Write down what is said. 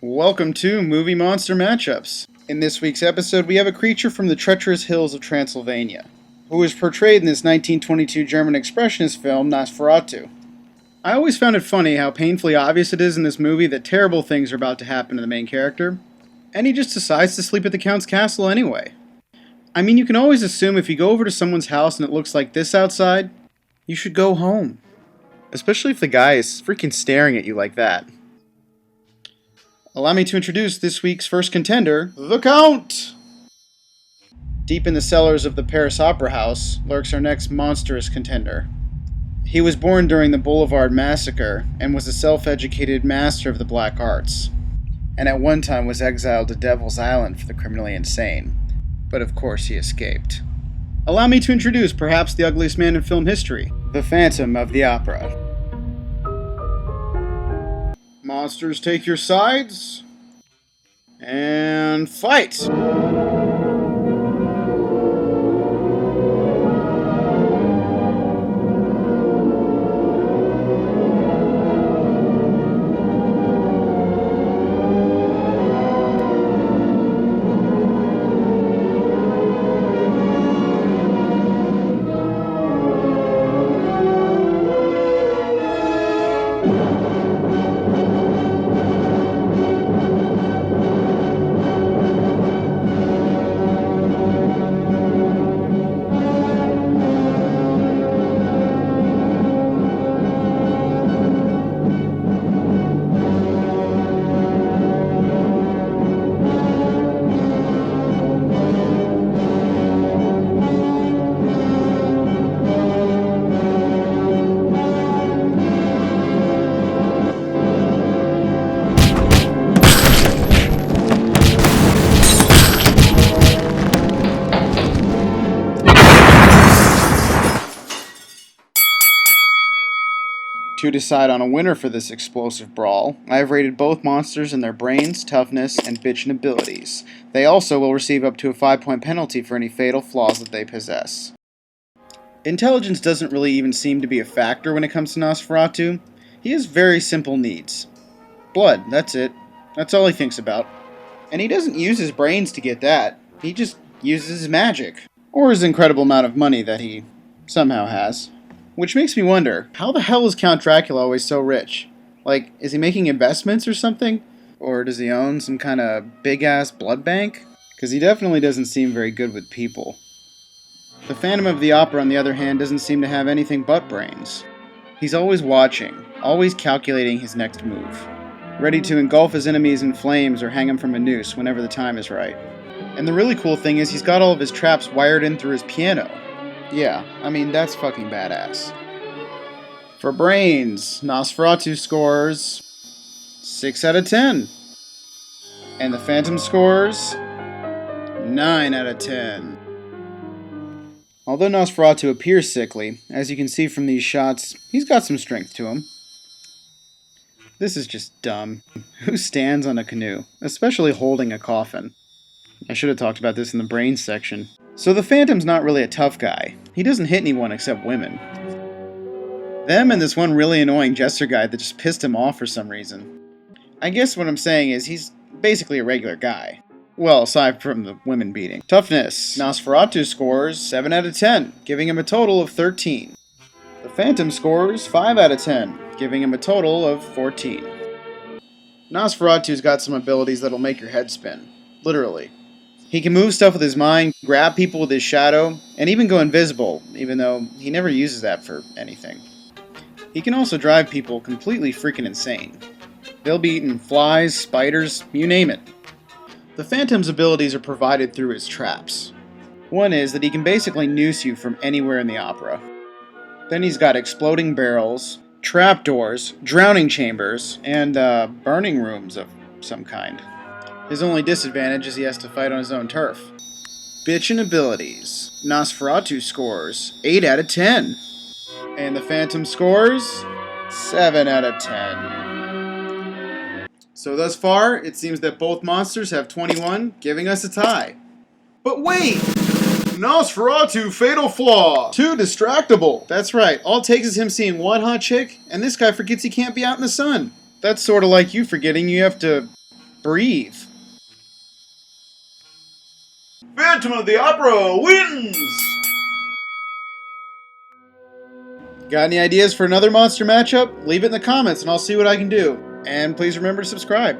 Welcome to Movie Monster Matchups. In this week's episode, we have a creature from the treacherous hills of Transylvania, who was portrayed in this 1922 German expressionist film, Nosferatu. I always found it funny how painfully obvious it is in this movie that terrible things are about to happen to the main character, and he just decides to sleep at the Count's castle anyway. I mean, you can always assume if you go over to someone's house and it looks like this outside, you should go home. Especially if the guy is freaking staring at you like that. Allow me to introduce this week's first contender, the Count! Deep in the cellars of the Paris Opera House lurks our next monstrous contender. He was born during the Boulevard Massacre and was a self-educated master of the black arts, and at one time was exiled to Devil's Island for the criminally insane. But of course he escaped. Allow me to introduce perhaps the ugliest man in film history, the Phantom of the Opera. Monsters, take your sides, and fight! To decide on a winner for this explosive brawl, I have rated both monsters in their brains, toughness, and bitchin' abilities. They also will receive up to a 5-point penalty for any fatal flaws that they possess. Intelligence doesn't really even seem to be a factor when it comes to Nosferatu. He has very simple needs. Blood, that's it. That's all he thinks about. And he doesn't use his brains to get that. He just uses his magic. Or his incredible amount of money that he somehow has. Which makes me wonder, how the hell is Count Dracula always so rich? Like, is he making investments or something? Or does he own some kind of big-ass blood bank? Because he definitely doesn't seem very good with people. The Phantom of the Opera, on the other hand, doesn't seem to have anything but brains. He's always watching, always calculating his next move. Ready to engulf his enemies in flames or hang him from a noose whenever the time is right. And the really cool thing is he's got all of his traps wired in through his piano. Yeah, I mean, that's fucking badass. For brains, Nosferatu scores 6 out of 10. And the Phantom scores 9 out of 10. Although Nosferatu appears sickly, as you can see from these shots, he's got some strength to him. This is just dumb. Who stands on a canoe, especially holding a coffin? I should have talked about this in the brains section. So the Phantom's not really a tough guy. He doesn't hit anyone except women. Them and this one really annoying jester guy that just pissed him off for some reason. I guess what I'm saying is he's basically a regular guy. Well, aside from the women beating. Toughness. Nosferatu scores 7 out of 10, giving him a total of 13. The Phantom scores 5 out of 10, giving him a total of 14. Nosferatu's got some abilities that'll make your head spin. Literally. He can move stuff with his mind, grab people with his shadow, and even go invisible, even though he never uses that for anything. He can also drive people completely freaking insane. They'll be eating flies, spiders, you name it. The Phantom's abilities are provided through his traps. One is that he can basically noose you from anywhere in the opera. Then he's got exploding barrels, trapdoors, drowning chambers, and burning rooms of some kind. His only disadvantage is he has to fight on his own turf. Bitchin' abilities. Nosferatu scores 8 out of 10. And the Phantom scores 7 out of 10. So thus far, it seems that both monsters have 21, giving us a tie. But wait! Nosferatu fatal flaw! Too distractible! That's right, all it takes is him seeing one hot chick, and this guy forgets he can't be out in the sun. That's sorta like you forgetting you have to Breathe. Phantom of the Opera wins! Got any ideas for another monster matchup? Leave it in the comments and I'll see what I can do. And please remember to subscribe.